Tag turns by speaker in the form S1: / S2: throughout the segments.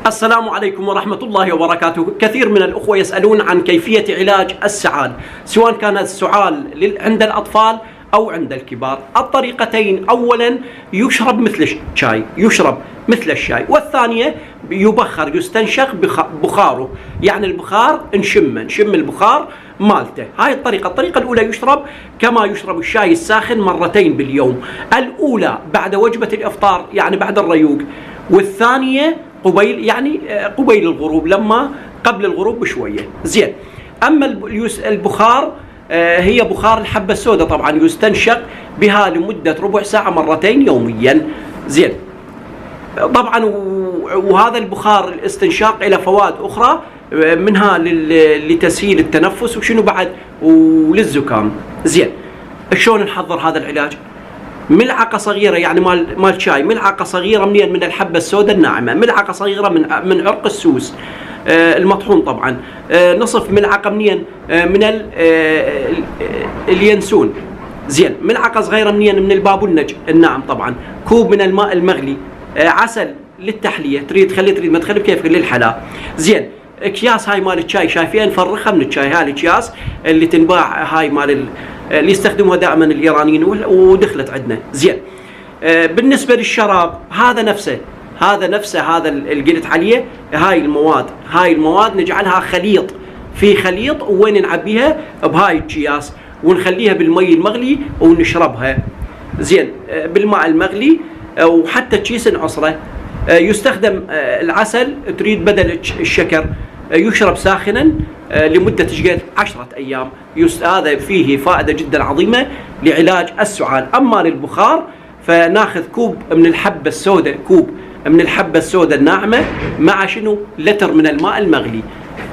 S1: السلام عليكم ورحمة الله وبركاته. كثير من الأخوة يسألون عن كيفية علاج السعال، سواء كان السعال عند الأطفال أو عند الكبار. الطريقتين: أولا يشرب مثل الشاي، يشرب مثل الشاي، والثانية يبخر، يستنشق بخاره، يعني البخار نشم البخار مالته. هاي الطريقة الأولى يشرب كما يشرب الشاي الساخن مرتين باليوم، الأولى بعد وجبة الإفطار يعني بعد الريوق، والثانية قبيل الغروب، لما قبل الغروب بشوية. زين. أما البخار هي بخار الحبة السوداء، طبعا يستنشق بها لمدة ربع ساعة مرتين يوميا. زين. طبعا وهذا البخار الاستنشاق إلى فوائد أخرى، منها لتسهيل التنفس وشنو بعد وللزكام. زين. شلون نحضر هذا العلاج؟ ملعقة صغيرة يعني مال شاي، ملعقة صغيرة من الحبة السوداء الناعمة، ملعقة صغيرة من عرق السوس المطحون، طبعا نصف ملعقة من اليانسون. زين. ملعقة صغيرة من البابونج الناعم، طبعا كوب من الماء المغلي، عسل للتحلية، تريد ما تخلي بكيفك للحلا. زين. اكياس هاي مال الشاي، شايفين نفرخها من الشاي، هاي الاكياس اللي تنباع، هاي مال اللي يستخدموها دائما الايرانيين ودخلت عندنا. زين. بالنسبه للشراب هذا نفسه هذا اللي قلت عليه، هاي المواد نجعلها في خليط، وين نعبيها بهاي الأكياس ونخليها بالمي المغلي ونشربها. زين. بالماء المغلي، وحتى كيس عصره. يستخدم العسل، تريد بدل الشكر، يشرب ساخنا لمدة 10 أيام. هذا فيه فائدة جدا عظيمة لعلاج السعال. أما للبخار فناخذ كوب من الحبة السوداء الناعمة مع لتر من الماء المغلي،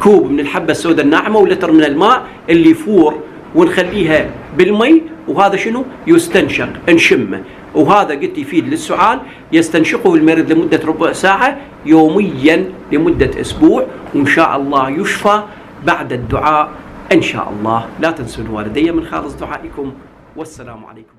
S1: كوب من الحبة السوداء الناعمة ولتر من الماء اللي يفور، ونخليها بالمي، وهذا يستنشق نشمه، وهذا قلت يفيد للسعال. يستنشقه المريض لمدة ربع ساعة يوميا لمدة أسبوع، وإن شاء الله يشفى بعد الدعاء إن شاء الله. لا تنسوا والدي من خالص دعائكم، والسلام عليكم.